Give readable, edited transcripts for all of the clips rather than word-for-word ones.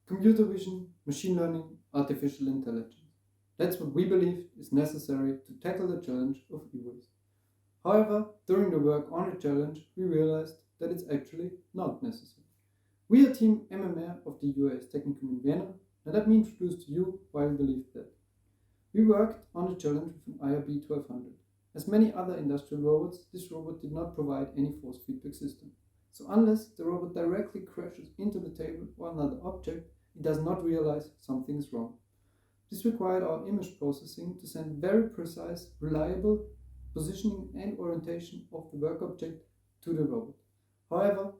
computer vision, machine learning, artificial intelligence. That's what we believe is necessary to tackle the challenge of e-waste. However, during the work on the challenge, we realized that it's actually not necessary. We are Team MMR of the UAS Technikum in Vienna, and let me introduce to you why we believe that. We worked on the challenge with an IRB 1200. As many other industrial robots, this robot did not provide any force feedback system. So unless the robot directly crashes into the table or another object, it does not realize something is wrong. This required our image processing to send very precise, reliable positioning and orientation of the work object to the robot. However,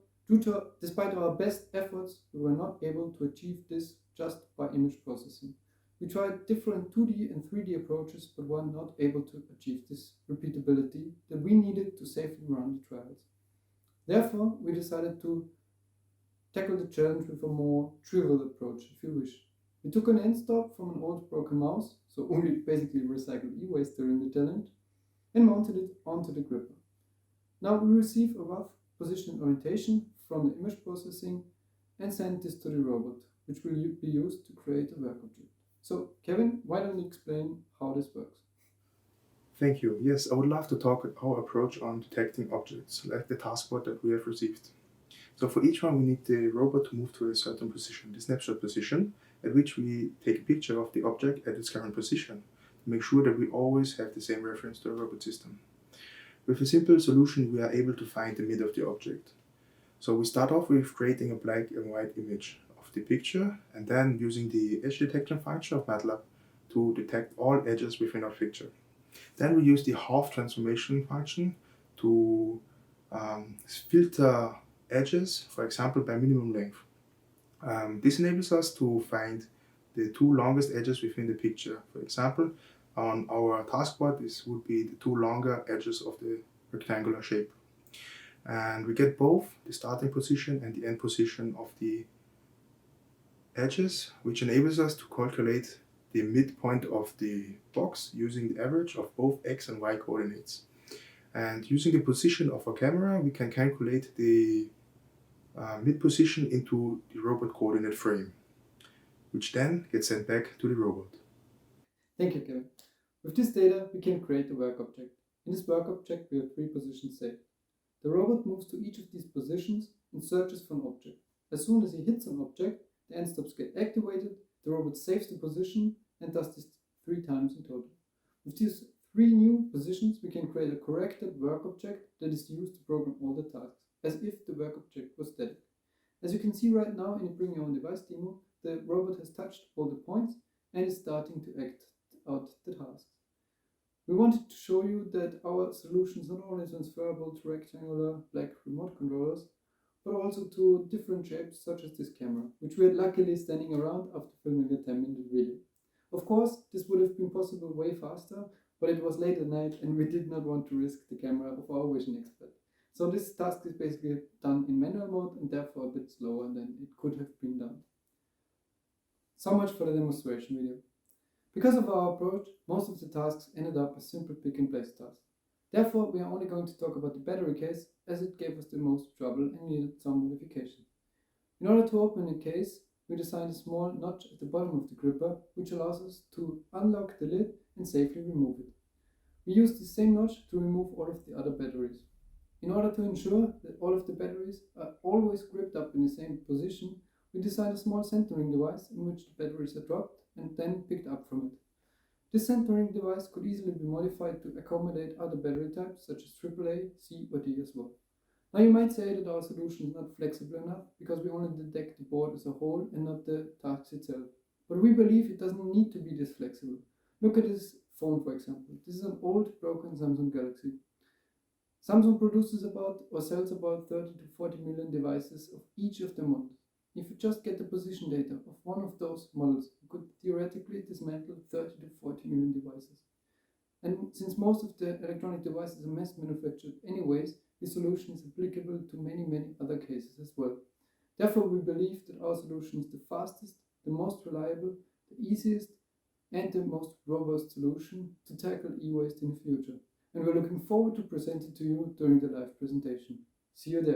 despite our best efforts, we were not able to achieve this just by image processing. We tried different 2D and 3D approaches, but were not able to achieve this repeatability that we needed to safely run the trials. Therefore, we decided to tackle the challenge with a more trivial approach, if you wish. We took an end stop from an old broken mouse, so only basically recycled e-waste during the challenge, and mounted it onto the gripper. Now we receive a rough position and orientation from the image processing and send this to the robot, which will be used to create a work object. So, Kevin, why don't you explain how this works? Thank you. Yes, I would love to talk about our approach on detecting objects, like the taskboard that we have received. So for each one, we need the robot to move to a certain position, the snapshot position, at which we take a picture of the object at its current position to make sure that we always have the same reference to the robot system. With a simple solution, we are able to find the mid of the object. So we start off with creating a black and white image of the picture, and then using the edge detection function of MATLAB to detect all edges within our picture. Then we use the half transformation function to filter edges, for example, by minimum length. This enables us to find the two longest edges within the picture. For example, on our taskboard, this would be the two longer edges of the rectangular shape. And we get both the starting position and the end position of the edges, which enables us to calculate the midpoint of the box using the average of both x and y coordinates. And using the position of our camera, we can calculate the mid position into the robot coordinate frame, which then gets sent back to the robot. Thank you, Kevin. With this data, we can create a work object. In this work object, we have 3 positions saved. The robot moves to each of these positions and searches for an object. As soon as he hits an object, the end stops get activated, the robot saves the position and does this 3 times in total. With these 3 new positions, we can create a corrected work object that is used to program all the tasks, as if the work object was static. As you can see right now in the Bring Your Own Device demo, the robot has touched all the points and is starting to act out the tasks. We wanted to show you that our solution is not only transferable to rectangular black remote controllers, but also to different shapes such as this camera, which we are luckily standing around after filming a 10-minute video. Of course, this would have been possible way faster, but it was late at night and we did not want to risk the camera of our vision expert. So this task is basically done in manual mode and therefore a bit slower than it could have been done. So much for the demonstration video. Because of our approach, most of the tasks ended up as simple pick and place tasks. Therefore, we are only going to talk about the battery case, as it gave us the most trouble and needed some modification. In order to open the case, we designed a small notch at the bottom of the gripper, which allows us to unlock the lid and safely remove it. We used the same notch to remove all of the other batteries. In order to ensure that all of the batteries are always gripped up in the same position, we designed a small centering device in which the batteries are dropped and then picked up from it. This centering device could easily be modified to accommodate other battery types such as AAA, C or D as well. Now you might say that our solution is not flexible enough because we only detect the board as a whole and not the task itself. But we believe it doesn't need to be this flexible. Look at this phone, for example. This is an old broken Samsung Galaxy. Samsung produces about or sells about 30 to 40 million devices of each of the models. If you just get the position data of one of those models, you could theoretically dismantle 30 to 40 million devices. And since most of the electronic devices are mass manufactured anyways, the solution is applicable to many other cases as well. Therefore, we believe that our solution is the fastest, the most reliable, the easiest, and the most robust solution to tackle e-waste in the future. And we're looking forward to present it to you during the live presentation. See you there.